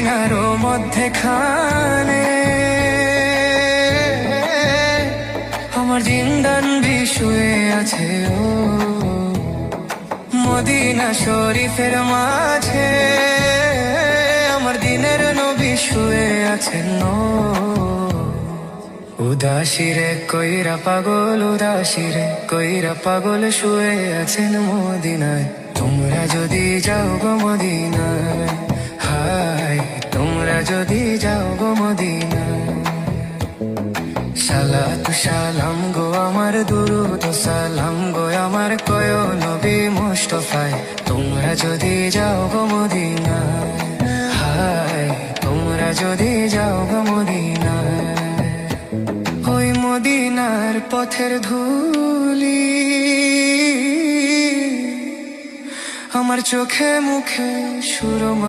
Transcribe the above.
মদিনার মধ্যেখানে আমার জিন্দান শুয়ে আছে ও মদিনা শরীফের মাঝে আমার দিনের নবী শুয়ে আছেন ও উদাসীরে কইরা পাগল, উদাসীরে কইরা পাগল শুয়ে আছেন মদিনায়। তোমরা যদি যাও গো মদিনায়, হায় তোমরা যদি যাও গো মদিনায়। সালাত সালাম গো আমার, দুরুদ সালাম গো আমার, কয় নবী মুস্তাফায়। তোমরা যদি যাও গো মদিনায়, হায় তোমরা যদি যাও গো মদিনায়। ওই মদিনার পথের ধুলি আমার চোখে মুখে সুরমা।